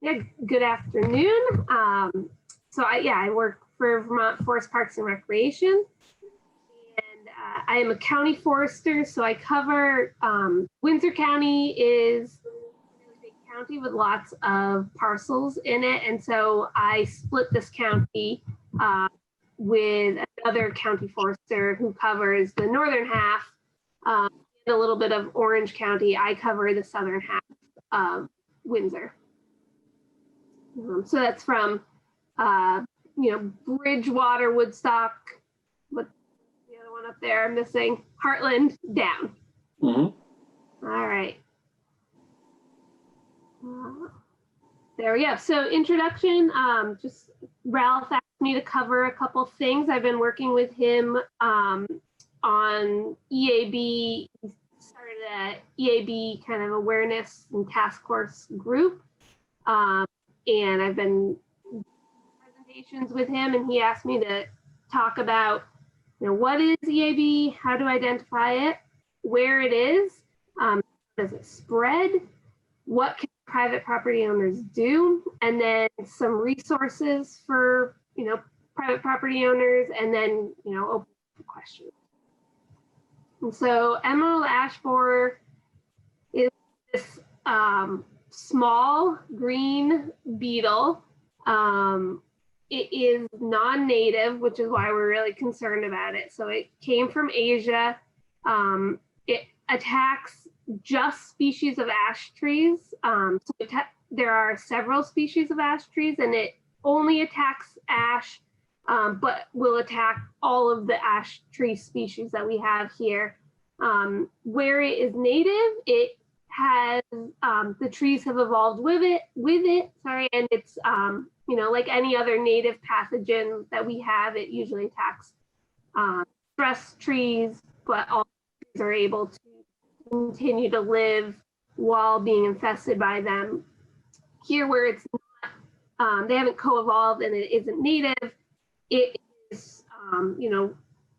Yeah, good afternoon. So I work for Vermont Forest Parks and Recreation, and I am a county forester. So I cover Windsor County is a really big county with lots of parcels in it, and so I split this county with another county forester who covers the northern half and a little bit of Orange County. I cover the southern half of Windsor. So that's from, Bridgewater, Woodstock, what's the other one up there I'm missing? Heartland down. Mm-hmm. All right. There we go. So introduction, just Ralph asked me to cover a couple things. I've been working with him on EAB. He started a EAB kind of awareness and task force group. And I've been doing presentations with him, and he asked me to talk about, what is EAB, how to identify it, where it is, does it spread, what can private property owners do, and then some resources for, private property owners, and then, open questions. And so emerald ash borer is this small green beetle. It is non-native, which is why we're really concerned about it. So it came from Asia. It attacks just species of ash trees. There are several species of ash trees, and it only attacks ash, but will attack all of the ash tree species that we have here. Where it is native, it has the trees have evolved with it, and it's like any other native pathogen that we have, it usually attacks stress trees, but all trees are able to continue to live while being infested by them. Here, where it's not, they haven't co-evolved and it isn't native, it is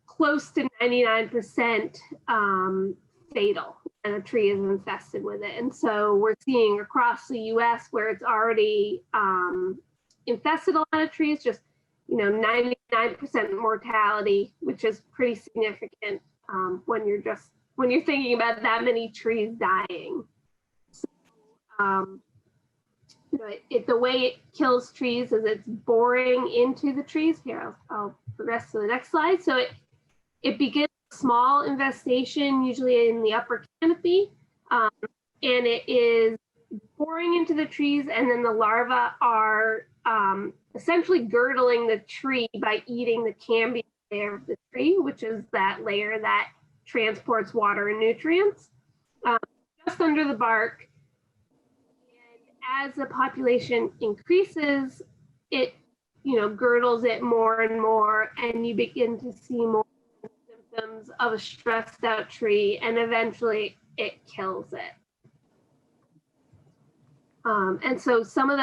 close to 99% fatal, and a tree is infested with it. And so we're seeing across the US where it's already infested a lot of trees, just 99% mortality, which is pretty significant when you're thinking about that many trees dying. So, the way it kills trees is it's boring into the trees. Here, I'll progress to the next slide. So it begins a small infestation, usually in the upper canopy, and it is boring into the trees, and then the larvae are essentially girdling the tree by eating the cambium layer of the tree, which is that layer that transports water and nutrients, just under the bark. And as the population increases, it girdles it more and more, and you begin to see more symptoms of a stressed out tree, and eventually it kills it. And so some of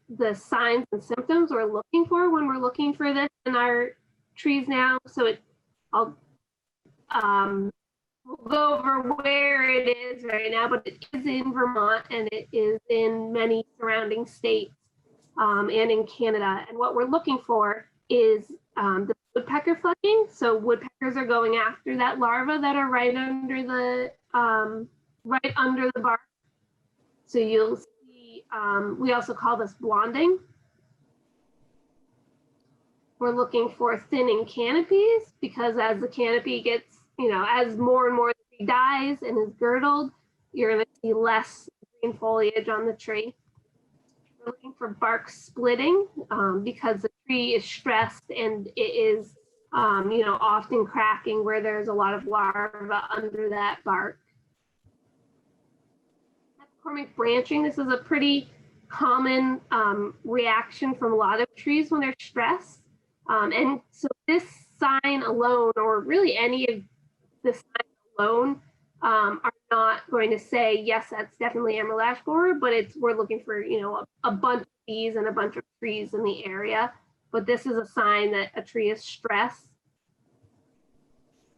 the signs and symptoms we're looking for when we're looking for this in our trees now. So we'll go over where it is right now, but it is in Vermont, and it is in many surrounding states and in Canada. And what we're looking for is the woodpecker flecking. So woodpeckers are going after that larva that are right under the bark. So you'll see, we also call this blonding. We're looking for thinning canopies, because as the canopy gets, as more and more the tree dies and is girdled, you're going to see less green foliage on the tree. We're looking for bark splitting, because the tree is stressed and it is, often cracking where there's a lot of larvae under that bark. Epicormic branching, this is a pretty common reaction from a lot of trees when they're stressed. And so this sign alone, or really any of the signs alone, are not going to say, yes, that's definitely emerald ash borer, but we're looking for, a bunch of these and a bunch of trees in the area. But this is a sign that a tree is stressed.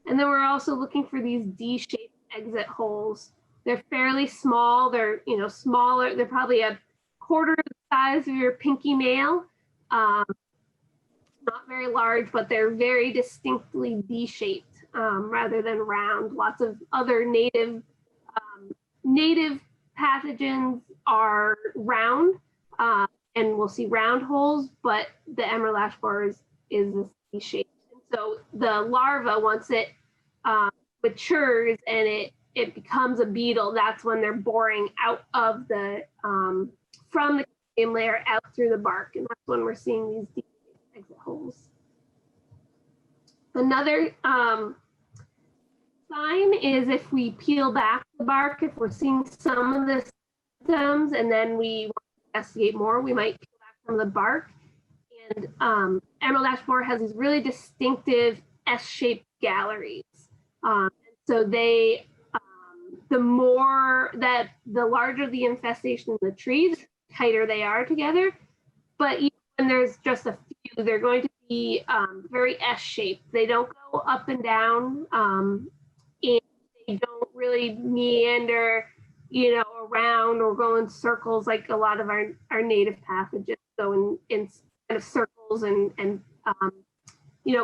And then we're also looking for these D-shaped exit holes. They're fairly small. They're, smaller. They're probably a quarter the size of your pinky nail. Not very large, but they're very distinctly D-shaped rather than round. Lots of other native pathogens are round, and we'll see round holes, but the emerald ash borer is this D-shaped. And so the larva, once it matures and it becomes a beetle, that's when they're boring out of the from the cuticle layer out through the bark, and that's when we're seeing these deep exit holes. Another sign is if we peel back the bark, if we're seeing some of the symptoms and then we want to investigate more, we might peel back some of the bark. And emerald ash borer has these really distinctive S-shaped galleries. So they, the larger the infestation in the trees, the tighter they are together. But even when there's just a few, they're going to be very S-shaped. They don't go up and down, and they don't really meander, around or go in circles like a lot of our native pathogens go in kind of circles and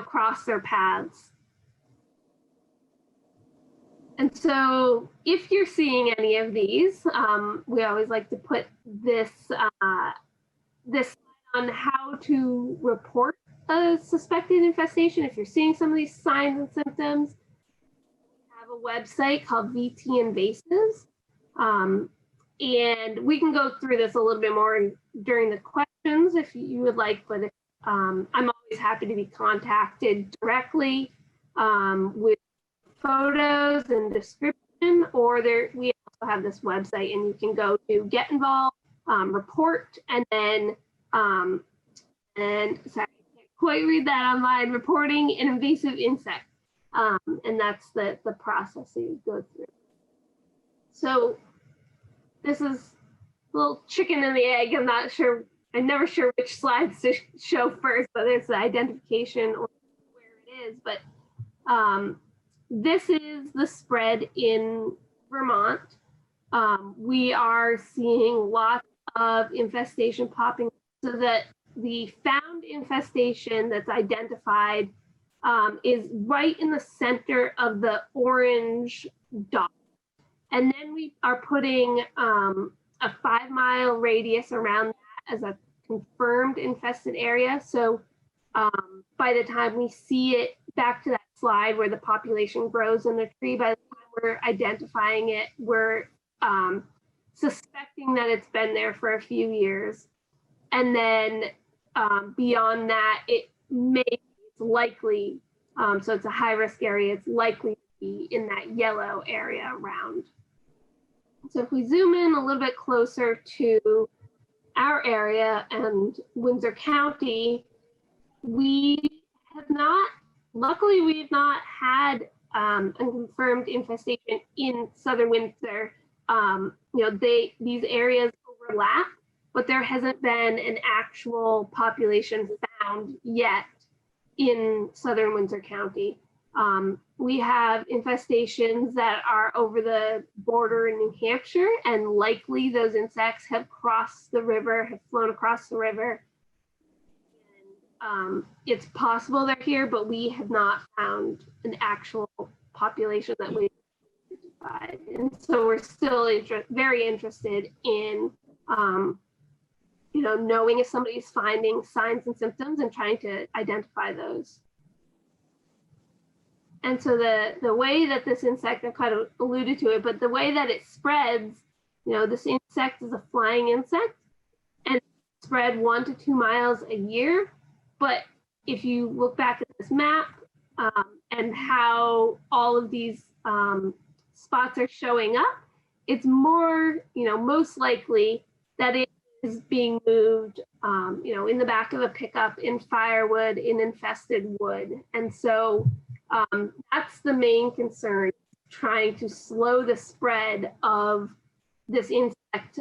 cross their paths. And so if you're seeing any of these, we always like to put this on how to report a suspected infestation. If you're seeing some of these signs and symptoms, we have a website called VT Invasives. And we can go through this a little bit more during the questions if you would like, but I'm always happy to be contacted directly with photos and description, or we also have this website and you can go to get involved, report, and then sorry, I can't quite read that online, reporting an invasive insect. And that's the process that you go through. So this is a little chicken and the egg. I'm never sure which slides to show first, whether it's the identification or where it is, but this is the spread in Vermont. We are seeing lots of infestation popping, so that the found infestation that's identified is right in the center of the orange dot. And then we are putting a 5-mile radius around that as a confirmed infested area. So by the time we see it, back to that slide where the population grows in the tree, by the time we're identifying it, we're suspecting that it's been there for a few years. And then beyond that, it's likely, so it's a high risk area, it's likely to be in that yellow area around. So if we zoom in a little bit closer to our area and Windsor County, we have not, luckily we've not had unconfirmed infestation in southern Windsor. These areas overlap, but there hasn't been an actual population found yet in southern Windsor County. We have infestations that are over the border in New Hampshire, and likely those insects have crossed the river, have flown across the river. And, it's possible they're here, but we have not found an actual population that we identified. And so we're still very interested in knowing if somebody's finding signs and symptoms and trying to identify those. And so the way that this insect, I've kind of alluded to it, but the way that it spreads, this insect is a flying insect and it spread 1 to 2 miles a year. But if you look back at this map and how all of these spots are showing up, it's more, most likely that it is being moved, in the back of a pickup, in firewood, in infested wood. And so that's the main concern, trying to slow the spread of this insect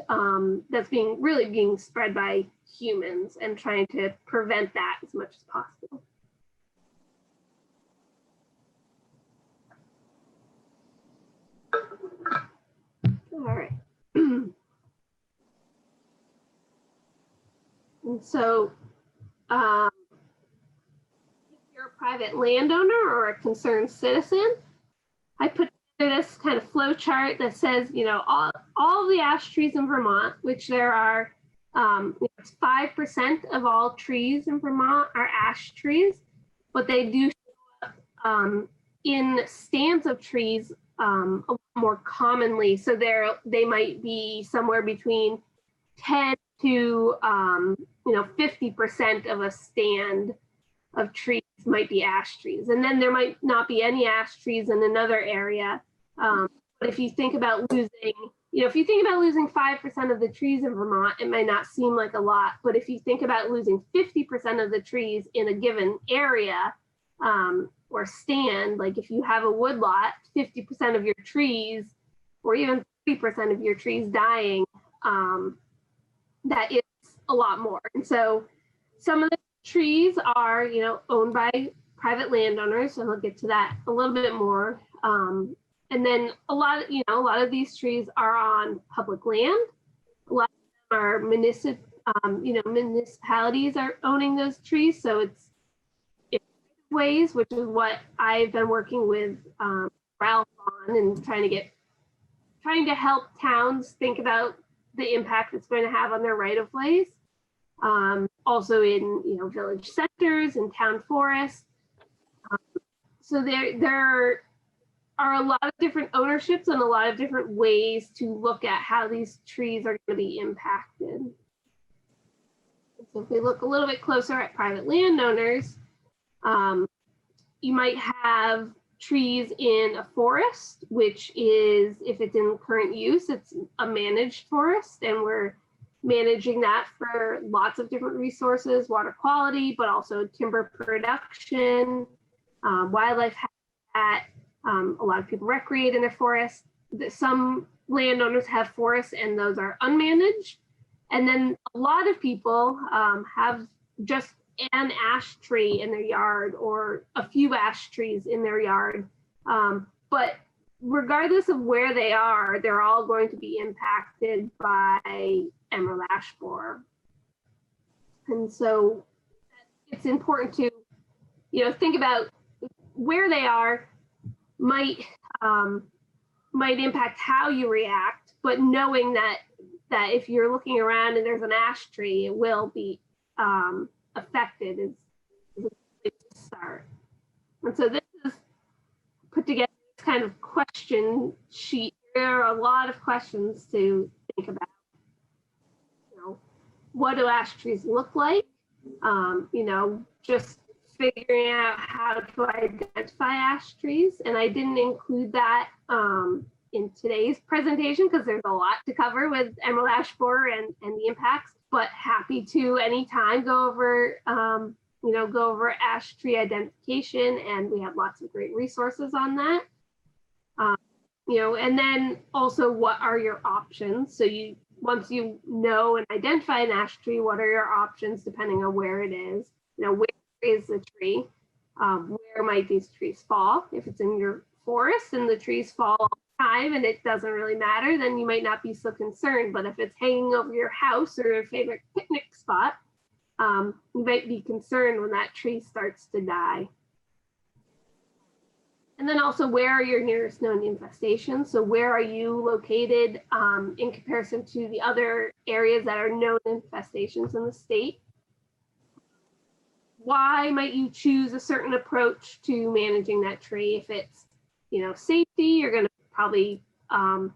that's being spread by humans, and trying to prevent that as much as possible. All right. And so if you're a private landowner or a concerned citizen, I put together this kind of flow chart that says, all the ash trees in Vermont, which there are, it's 5% of all trees in Vermont are ash trees, but they do show up in stands of trees a lot more commonly. So they might be somewhere between 10 to 50% of a stand of trees might be ash trees. And then there might not be any ash trees in another area. But if you think about losing, if you think about losing 5% of the trees in Vermont, it might not seem like a lot. But if you think about losing 50% of the trees in a given area or stand, like if you have a woodlot, 50% of your trees or even 30% of your trees dying, that is a lot more. And so some of the trees are, owned by private landowners, and I'll get to that a little bit more. And then a lot of these trees are on public land. A lot of them are municipalities are owning those trees. So it's ways, which is what I've been working with Ralph on, and trying to help towns think about the impact it's going to have on their right-of-ways. Also in village centers and town forests. So there are a lot of different ownerships and a lot of different ways to look at how these trees are going to be impacted. So if we look a little bit closer at private landowners, you might have trees in a forest, which is, if it's in current use, it's a managed forest, and we're managing that for lots of different resources, water quality, but also timber production, wildlife habitat. A lot of people recreate in their forests. Some landowners have forests and those are unmanaged. And then a lot of people have just an ash tree in their yard or a few ash trees in their yard. But regardless of where they are, they're all going to be impacted by emerald ash borer. And so it's important to, think about where they are might impact how you react, but knowing that if you're looking around and there's an ash tree, it will be affected is a good place to start. And so this is put together this kind of question sheet. There are a lot of questions to think about. What do ash trees look like? Just figuring out how to identify ash trees. And I didn't include that in today's presentation because there's a lot to cover with emerald ash borer and the impacts, but happy to anytime go over ash tree identification, and we have lots of great resources on that. And then also, what are your options? So once you know and identify an ash tree, what are your options depending on where it is? Where is the tree? Where might these trees fall? If it's in your forest and the trees fall all the time and it doesn't really matter, then you might not be so concerned. But if it's hanging over your house or your favorite picnic spot, you might be concerned when that tree starts to die. And then also, where are your nearest known infestations? So where are you located in comparison to the other areas that are known infestations in the state? Why might you choose a certain approach to managing that tree? If it's, safety, you're going to probably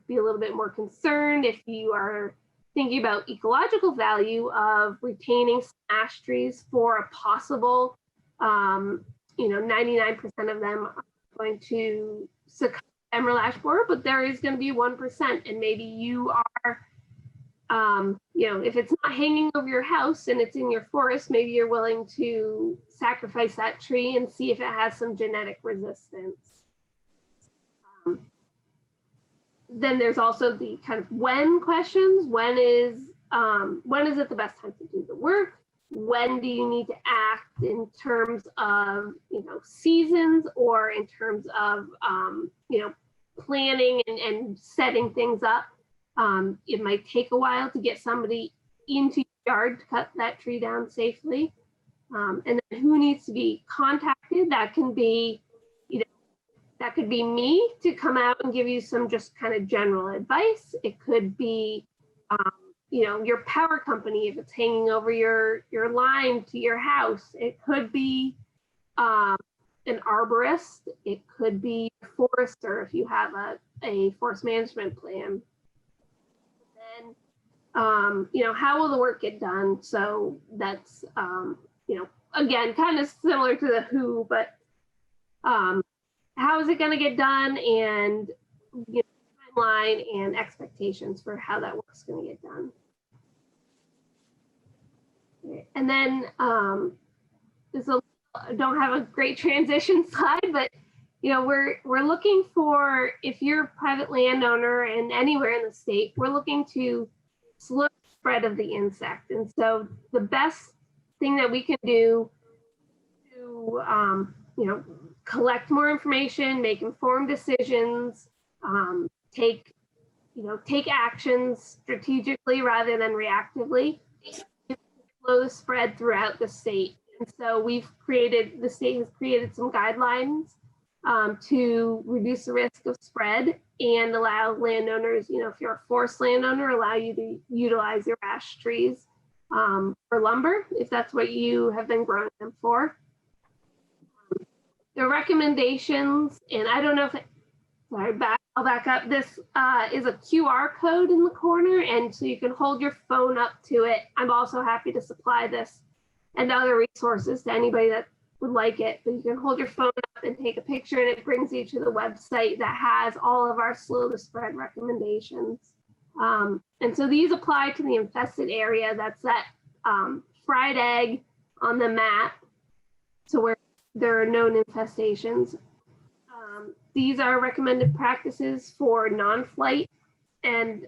be a little bit more concerned. If you are thinking about ecological value of retaining some ash trees for a possible, 99% of them are going to succumb to emerald ash borer, but there is going to be 1%, and maybe you are, if it's not hanging over your house and it's in your forest, maybe you're willing to sacrifice that tree and see if it has some genetic resistance. Then there's also the kind of when questions. When is it the best time to do the work? When do you need to act in terms of, seasons, or in terms of, planning and setting things up? It might take a while to get somebody into your yard to cut that tree down safely. And then who needs to be contacted? That can be, that could be me to come out and give you some just kind of general advice. It could be, your power company if it's hanging over your line to your house. It could be an arborist. It could be a forester if you have a forest management plan. Then, how will the work get done? So that's, again, kind of similar to the who, but how is it going to get done, and timeline and expectations for how that work's going to get done. And then I don't have a great transition slide, but we're looking for, if you're a private landowner and anywhere in the state, we're looking to slow the spread of the insect. And so the best thing that we can do to collect more information, make informed decisions, take actions strategically rather than reactively, slow the spread throughout the state. And so the state has created some guidelines to reduce the risk of spread and allow landowners, if you're a forest landowner, allow you to utilize your ash trees for lumber, if that's what you have been growing them for. The recommendations, and I don't know if, I'll back up. This is a QR code in the corner, and so you can hold your phone up to it. I'm also happy to supply this and other resources to anybody that would like it, but you can hold your phone up and take a picture, and it brings you to the website that has all of our slow the spread recommendations. And so these apply to the infested area. That's that fried egg on the map, so where there are known infestations. These are recommended practices for non-flight and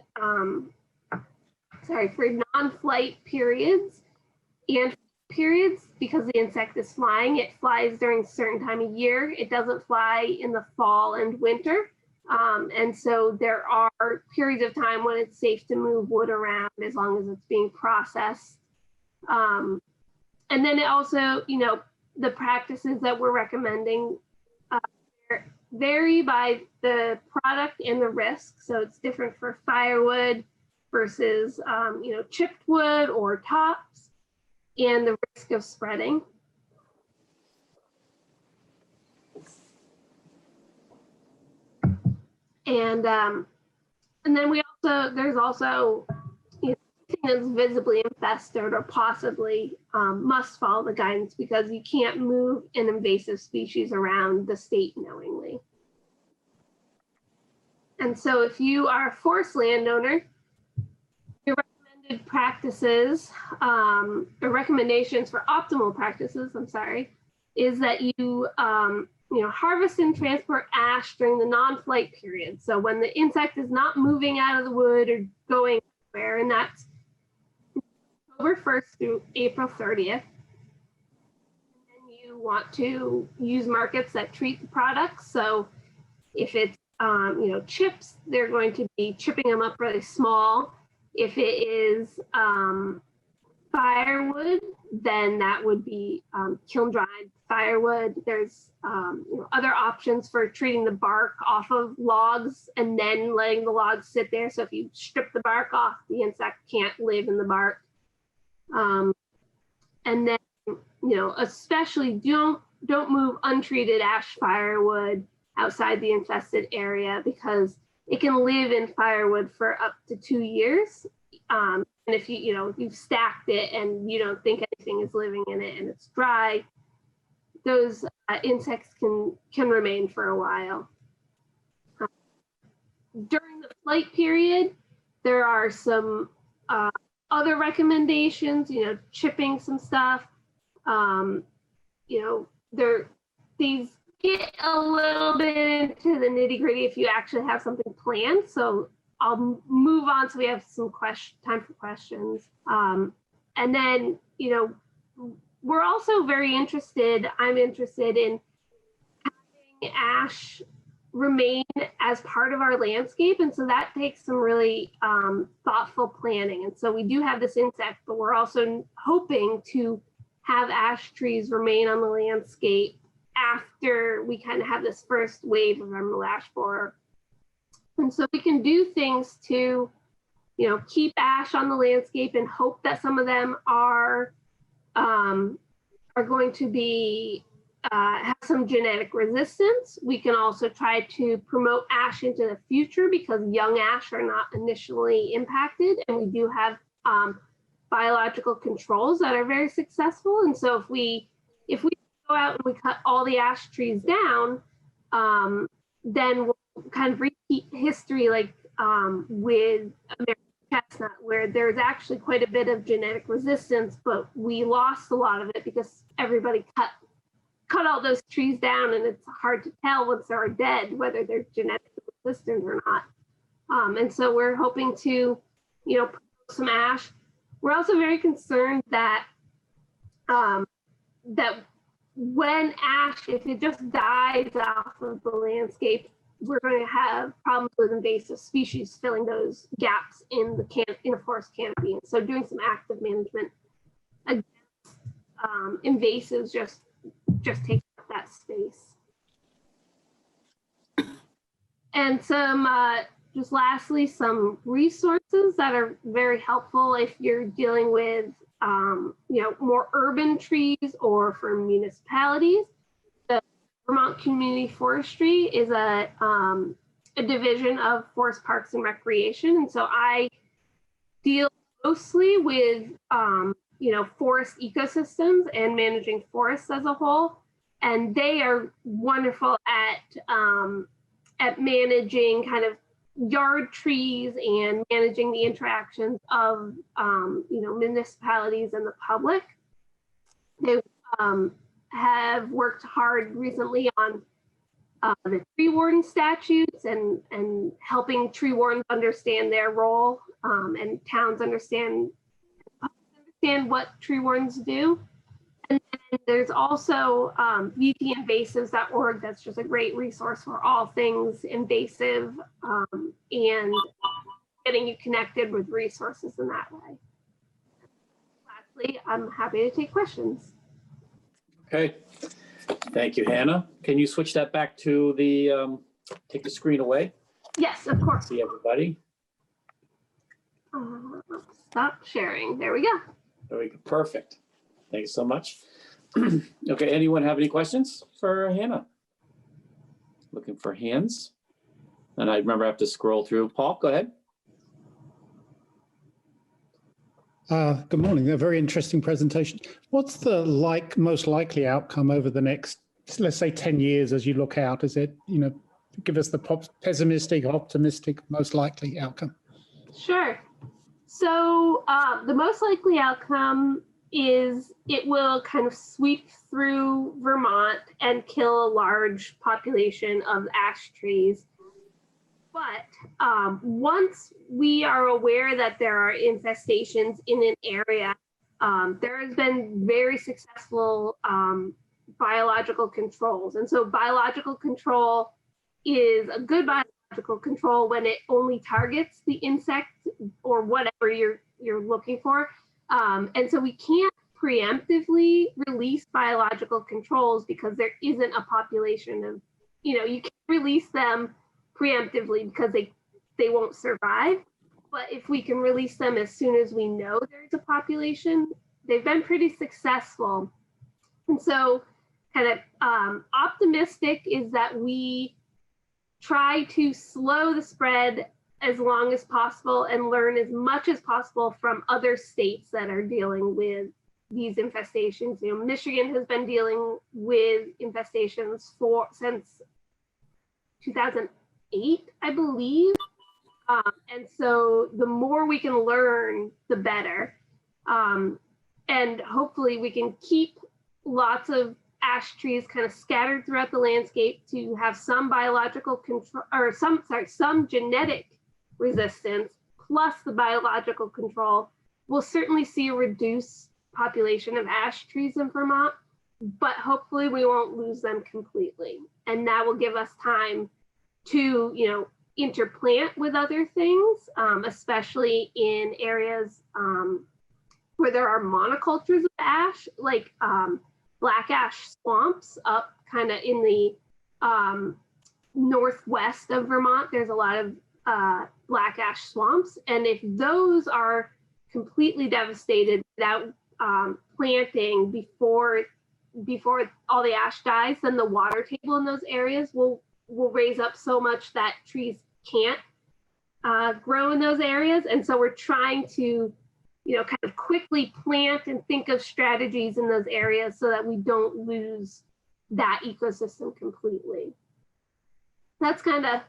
for non-flight periods and periods, because the insect is flying. It flies during a certain time of year. It doesn't fly in the fall and winter. And so there are periods of time when it's safe to move wood around as long as it's being processed. And then it also, the practices that we're recommending vary by the product and the risk. So it's different for firewood versus, chipped wood or tops, and the risk of spreading. And then there's also that's visibly infested or possibly must follow the guidance, because you can't move an invasive species around the state knowingly. And so if you are a forest landowner, your recommended practices, or recommendations for optimal practices, is that you harvest and transport ash during the non-flight period. So when the insect is not moving out of the wood or going anywhere, and that's October 1st through April 30th. And then you want to use markets that treat the products. So if it's, chips, they're going to be chipping them up really small. If it is firewood, then that would be kiln dried firewood. There's other options for treating the bark off of logs and then letting the logs sit there. So if you strip the bark off, the insect can't live in the bark. And then, especially don't move untreated ash firewood outside the infested area, because it can live in firewood for up to 2 years. And if you've stacked it and you don't think anything is living in it and it's dry, those insects can remain for a while. During the flight period, there are some other recommendations, chipping some stuff. These get a little bit into the nitty gritty if you actually have something planned. So I'll move on so we have some time for questions. And then, we're also I'm interested in having ash remain as part of our landscape. And so that takes some really thoughtful planning. And so we do have this insect, but we're also hoping to have ash trees remain on the landscape after we kind of have this first wave of emerald ash borer. And so we can do things to, you know, keep ash on the landscape and hope that some of them are going to be have some genetic resistance. We can also try to promote ash into the future because young ash are not initially impacted, and we do have biological controls that are very successful. And so if we go out and we cut all the ash trees down, then we'll kind of repeat history like with American chestnut, where there's actually quite a bit of genetic resistance, but we lost a lot of it because everybody cut all those trees down, and it's hard to tell once they're dead whether they're genetically resistant or not. And so we're hoping to, you know, promote some ash. We're also very concerned that that when ash, if it just dies off of the landscape, we're going to have problems with invasive species filling those gaps in a forest canopy. And so doing some active management against invasives just takes up that space. And some, just lastly, some resources that are very helpful if you're dealing with, you know, more urban trees or for municipalities. The Vermont Community Forestry is a division of Forest Parks and Recreation. And so I deal mostly with, you know, forest ecosystems and managing forests as a whole. And they are wonderful at managing kind of yard trees and managing the interactions of, you know, municipalities and the public. They have worked hard recently on the tree warden statutes and helping tree wardens understand their role, and towns understand what tree wardens do. And then there's also VTinvasives.org. That's just a great resource for all things invasive, and getting you connected with resources in that way. Lastly, I'm happy to take questions. Okay, thank you, Hannah. Can you switch that back to the, take the screen away? Yes, of course. See everybody. Stop sharing. There we go. There we go. Perfect. Thanks so much. Okay, anyone have any questions for Hannah? Looking for hands. And I remember I have to scroll through. Paul, go ahead. Good morning. A very interesting presentation. What's the most likely outcome over the next, let's say, 10 years as you look out? Is it, you know, give us the pessimistic, optimistic, most likely outcome? Sure. So the most likely outcome is it will kind of sweep through Vermont and kill a large population of ash trees. But once we are aware that there are infestations in an area, there has been very successful biological controls. And so biological control is a good biological control when it only targets the insect or whatever you're looking for. And so we can't preemptively release biological controls because there isn't a population of, you know, you can't release them preemptively because they won't survive. But if we can release them as soon as we know there's a population, they've been pretty successful. And so kind of optimistic is that we try to slow the spread as long as possible and learn as much as possible from other states that are dealing with these infestations. You know, Michigan has been dealing with infestations since 2008, I believe. And so the more we can learn, the better. And hopefully we can keep lots of ash trees kind of scattered throughout the landscape to have some biological control, or some genetic resistance plus the biological control. We'll certainly see a reduced population of ash trees in Vermont, but hopefully we won't lose them completely. And that will give us time to, interplant with other things, especially in areas where there are monocultures of ash, like black ash swamps up kind of in the northwest of Vermont. There's a lot of black ash swamps. And if those are completely devastated without planting before all the ash dies, then the water table in those areas will raise up so much that trees can't grow in those areas. And so we're trying to, kind of quickly plant and think of strategies in those areas so that we don't lose that ecosystem completely. That's kind of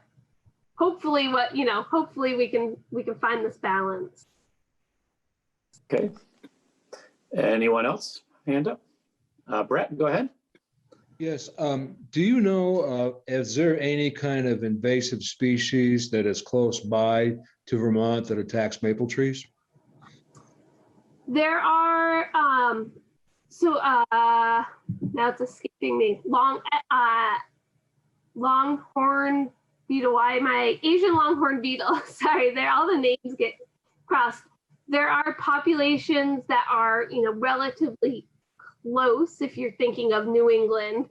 hopefully what, hopefully we can find this balance. Okay. Anyone else? Hand up. Brett, go ahead. Yes. Do you know, is there any kind of invasive species that is close by to Vermont that attacks maple trees? There are, now it's escaping me, longhorn beetle. Why am I Asian longhorn beetle? Sorry, all the names get crossed. There are populations that are, relatively close. If you're thinking of New England,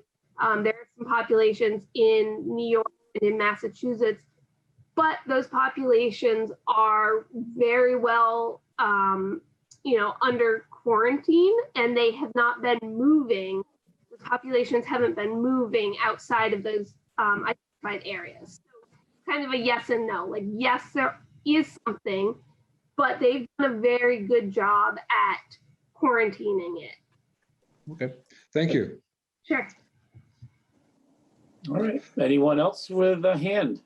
there are some populations in New York and in Massachusetts, but those populations are very well, under quarantine, and they have not been moving. The populations haven't been moving outside of those identified areas. So kind of a yes and no. Like, yes, there is something, but they've done a very good job at quarantining it. Okay, thank you. Sure. All right. Anyone else with a hand?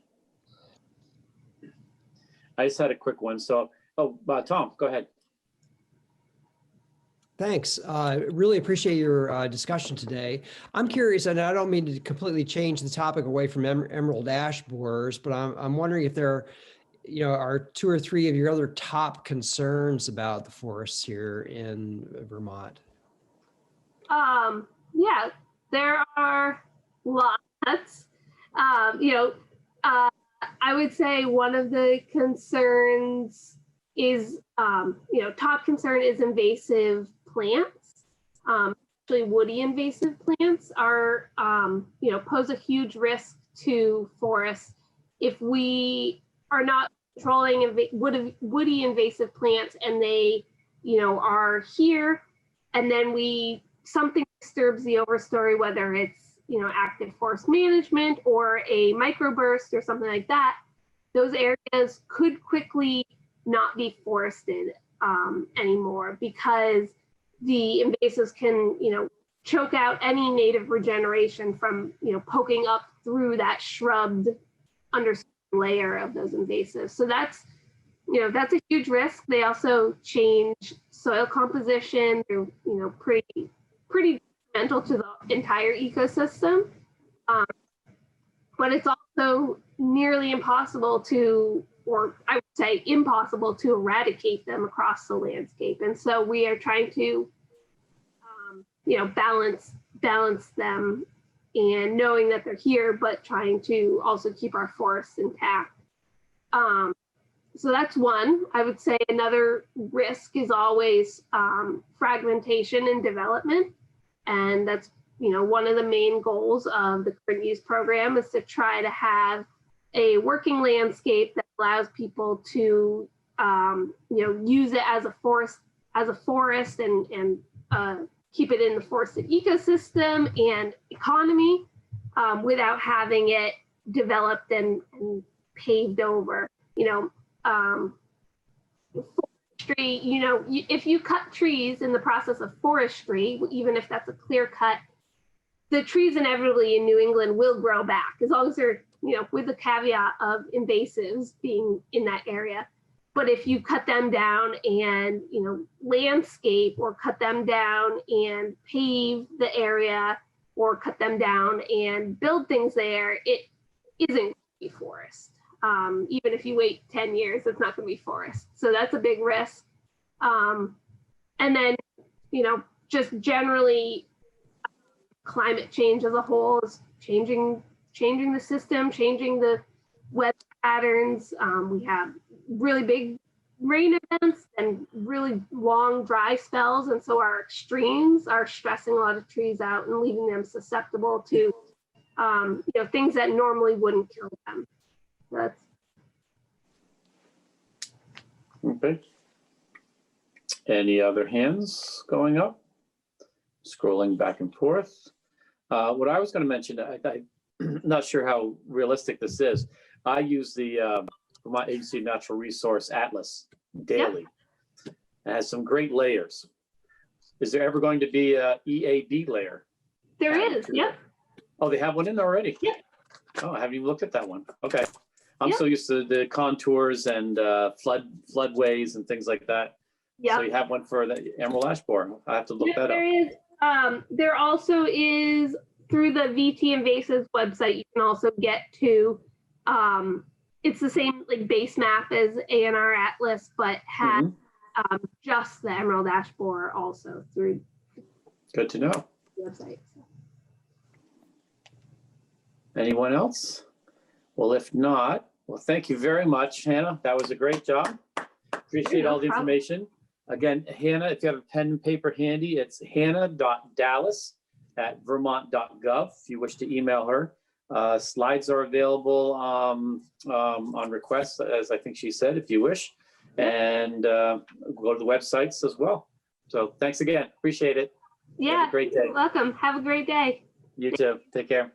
I just had a quick one. So, Tom, go ahead. Thanks. Really appreciate your discussion today. I'm curious, and I don't mean to completely change the topic away from emerald ash borers, but I'm wondering if there are 2 or 3 of your other top concerns about the forests here in Vermont. Yeah, there are lots. I would say one of the concerns is, top concern is invasive plants. Actually, woody invasive plants are, pose a huge risk to forests if we are not controlling woody invasive plants, and they, are here, and then something disturbs the overstory, whether it's, active forest management or a microburst or something like that. Those areas could quickly not be forested anymore, because the invasives can, choke out any native regeneration from, poking up through that shrubbed understory layer of those invasives. So that's a huge risk. They also change soil composition. They're, pretty detrimental to the entire ecosystem. But it's also nearly impossible or I would say impossible to eradicate them across the landscape. And so we are trying to, balance them, and knowing that they're here, but trying to also keep our forests intact. So that's one. I would say another risk is always fragmentation and development. And that's, one of the main goals of the current use program is to try to have a working landscape that allows people to, use it as a forest and keep it in the forested ecosystem and economy without having it developed and paved over. Forestry, if you cut trees in the process of forestry, even if that's a clear cut, the trees inevitably in New England will grow back, as long as they're, with the caveat of invasives being in that area. But if you cut them down and, landscape, or cut them down and pave the area, or cut them down and build things there, it isn't going to be forest. Even if you wait 10 years, it's not going to be forest. So that's a big risk. And then, just generally, climate change as a whole is changing changing the system, changing the weather patterns. We have really big rain events and really long dry spells. And so our extremes are stressing a lot of trees out and leaving them susceptible to, you know, things that normally wouldn't kill them. That's Okay. Any other hands going up? Scrolling back and forth. What I was going to mention, I'm not sure how realistic this is. I use the Vermont Agency of Natural Resource Atlas daily. It has some great layers. Is there ever going to be a EAD layer? there is, yep. Oh, they have one in there already? Yeah. Oh, I haven't even looked at that one. Okay. I'm Yeah. so used to the contours and floodways and things like that. Yeah. So you have one for the emerald ash borer. I have to look that up. There is. There also is through the VT Invasives website. You can also get to. It's the same like base map as ANR Atlas, but has just the emerald ash borer also through Good to know. the website. Anyone else? Well, if not, well, thank you very much, Hannah. That was a great job. Appreciate No all the problem. information. Again, Hannah, if you have a pen and paper handy, it's hannah.dallas@vermont.gov if you wish to email her. Slides are available on request, as I think she said, if you wish. And go to the websites as well. So thanks again. Appreciate it. Yeah. Have a great day. You're welcome. Have a great day. You too. Take care.